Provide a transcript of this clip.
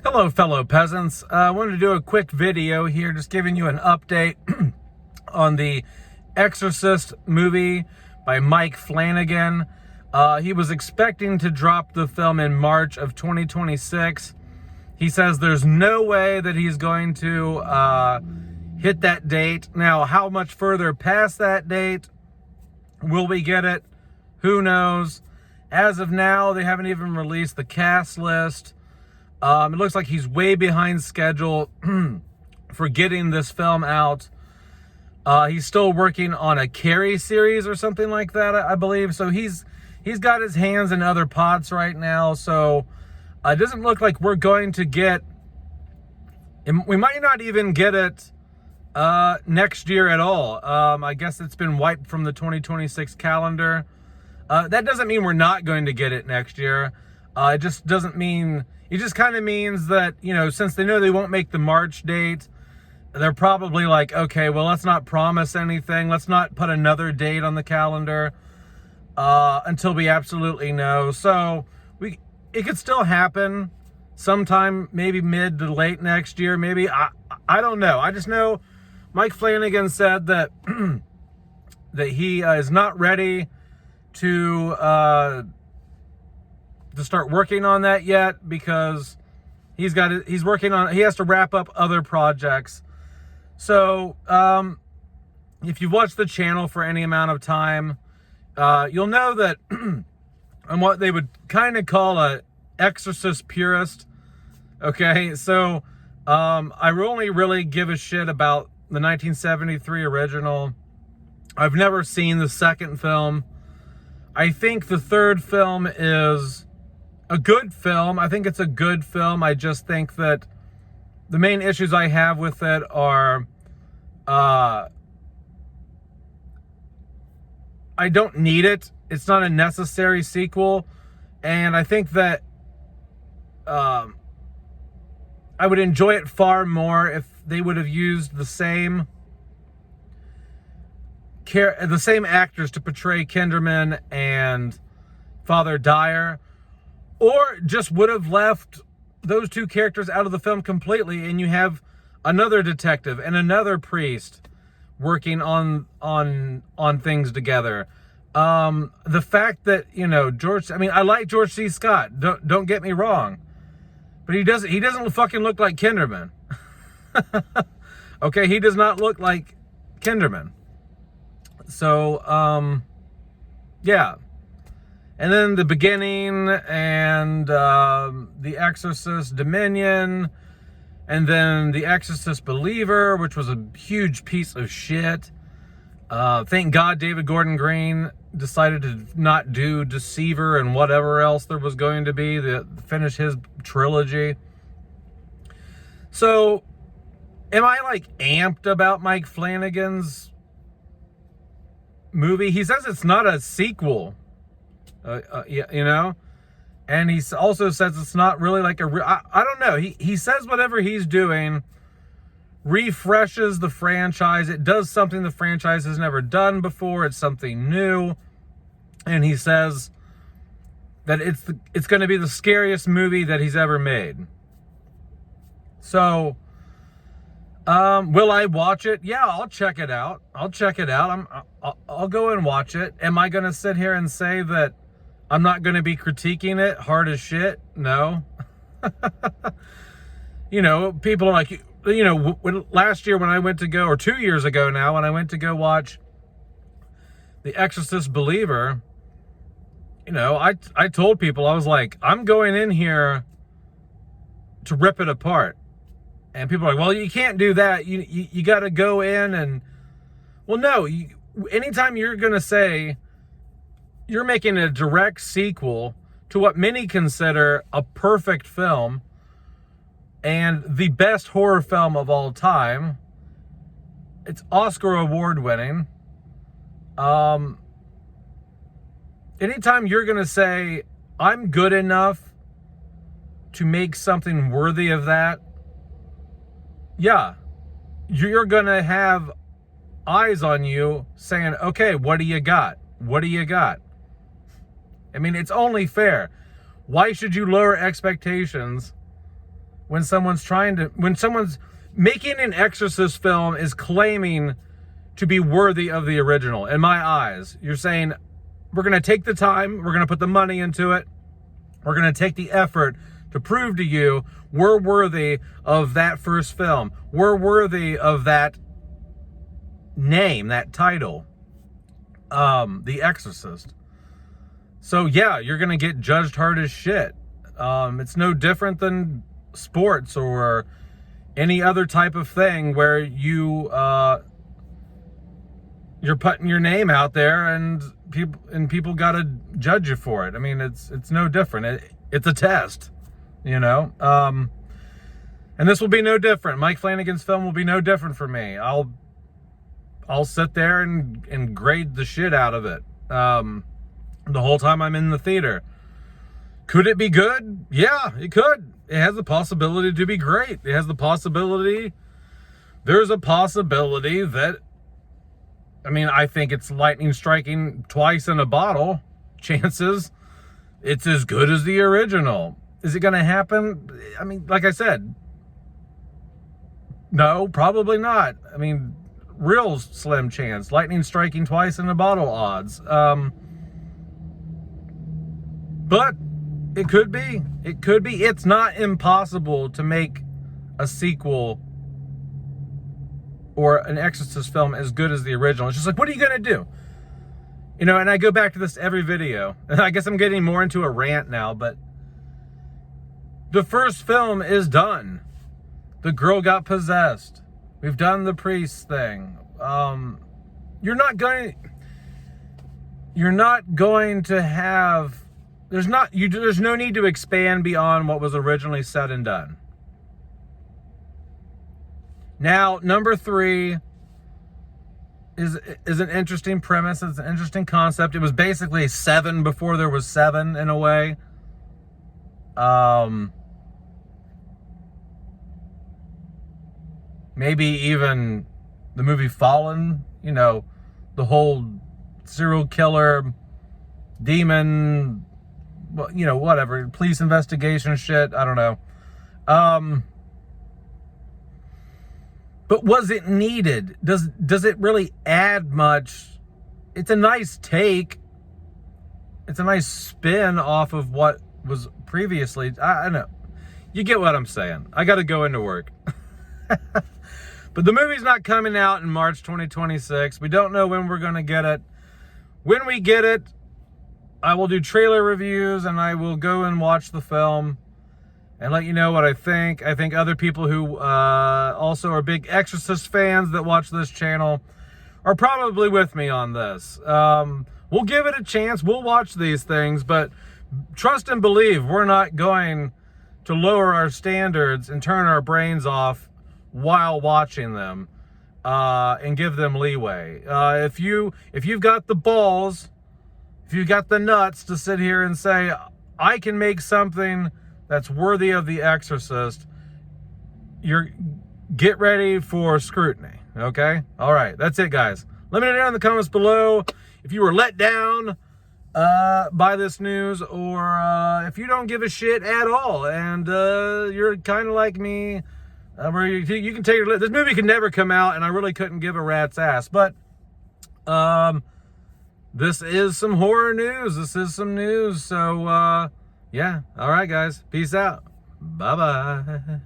Hello, fellow peasants. I wanted to do a quick video here, just giving you an update on the Exorcist movie by Mike Flanagan. He was expecting to drop the film in March of 2026. He says there's no way that he's going to hit that date. Now, how much further past that date will we get it? Who knows? As of now, they haven't even released the cast list. It looks like he's way behind schedule for getting this film out. He's still working on a Carrie series or something like that, I believe. So he's got his hands in other pots right now. So it doesn't look like we're going to get. We might not even get it next year at all. I guess it's been wiped from the 2026 calendar. That doesn't mean we're not going to get it next year. It just doesn't mean. It just kind of means that, since they know they won't make the March date, they're probably like, okay, well, let's not promise anything. Let's not put another date on the calendar until we absolutely know. So it could still happen sometime, maybe mid to late next year. Maybe, I don't know. I just know Mike Flanagan said that, that he is not ready to start working on that yet, because he has to wrap up other projects. So if you've watched the channel for any amount of time, you'll know that I'm what they would kind of call a Exorcist purist. Okay, so I only really give a shit about the 1973 original. I've never seen the second film. I think the third film is a good film. I think it's a good film. I just think that the main issues I have with it are I don't need it. It's not a necessary sequel. And I think that I would enjoy it far more if they would have used the same actors to portray Kinderman and Father Dyer, or just would have left those two characters out of the film completely, and you have another detective and another priest working on things together. The fact that, I like George C. Scott. Don't get me wrong, but he doesn't fucking look like Kinderman. Okay, he does not look like Kinderman. So, yeah. And then The Beginning and The Exorcist Dominion, and then The Exorcist Believer, which was a huge piece of shit. Thank God David Gordon Green decided to not do Deceiver and whatever else there was going to be to finish his trilogy. So, am I amped about Mike Flanagan's movie? He says it's not a sequel. And he also says it's not really I don't know. He says whatever he's doing refreshes the franchise. It does something the franchise has never done before. It's something new. And he says that it's going to be the scariest movie that he's ever made. So, will I watch it? Yeah, I'll check it out. I'll go and watch it. Am I going to sit here and say that I'm not going to be critiquing it hard as shit? No. People are like, last year when I went to go, or 2 years ago now, when I went to go watch The Exorcist Believer, I told people, I was like, I'm going in here to rip it apart. And people are like, well, you can't do that. You got to go in and, well, no. Anytime you're going to say you're making a direct sequel to what many consider a perfect film and the best horror film of all time, it's Oscar award winning. Anytime you're going to say, I'm good enough to make something worthy of that, yeah, you're going to have eyes on you saying, okay, what do you got? What do you got? I mean, it's only fair. Why should you lower expectations when someone's making an Exorcist film is claiming to be worthy of the original. In my eyes, you're saying, we're going to take the time, we're going to put the money into it, we're going to take the effort to prove to you we're worthy of that first film. We're worthy of that name, that title, The Exorcist. So yeah, you're going to get judged hard as shit. It's no different than sports or any other type of thing where you're putting your name out there and people got to judge you for it. I mean, it's no different. It's a test, you know? And this will be no different. Mike Flanagan's film will be no different for me. I'll sit there and grade the shit out of it. The whole time I'm in the theater. Could it be good? Yeah, it could. It has the possibility to be great. It has the possibility. There's a possibility that, I mean, I think it's lightning striking twice in a bottle. Chances it's as good as the original. Is it going to happen? I mean, like I said, no, probably not. I mean, real slim chance. Lightning striking twice in a bottle odds. But it could be. It could be. It's not impossible to make a sequel or an Exorcist film as good as the original. It's just like, what are you going to do? You know, and I go back to this every video. And I guess I'm getting more into a rant now, but the first film is done. The girl got possessed. We've done the priest thing. You're not going to have... There's no need to expand beyond what was originally said and done. Now, number 3 is an interesting premise. It's an interesting concept. It was basically 7 before there was 7 in a way. Maybe even the movie Fallen, you know, the whole serial killer, demon, you know, whatever, police investigation shit, I don't know. But was it needed? Does it really add much? It's a nice take. It's a nice spin off of what was previously. I know. You get what I'm saying. I got to go into work. But the movie's not coming out in March 2026. We don't know when we're going to get it. When we get it, I will do trailer reviews and I will go and watch the film and let you know what I think. I think other people who also are big Exorcist fans that watch this channel are probably with me on this. We'll give it a chance. We'll watch these things, but trust and believe we're not going to lower our standards and turn our brains off while watching them and give them leeway. If you've got the balls, if you've got the nuts to sit here and say, I can make something that's worthy of The Exorcist, get ready for scrutiny, okay? All right, that's it, guys. Let me know down in the comments below if you were let down by this news, or if you don't give a shit at all, and you're kind of like me, where you can take your... This movie could never come out, and I really couldn't give a rat's ass, but this is some horror news. This is some news, so yeah. All right, guys. Peace out. Bye-bye.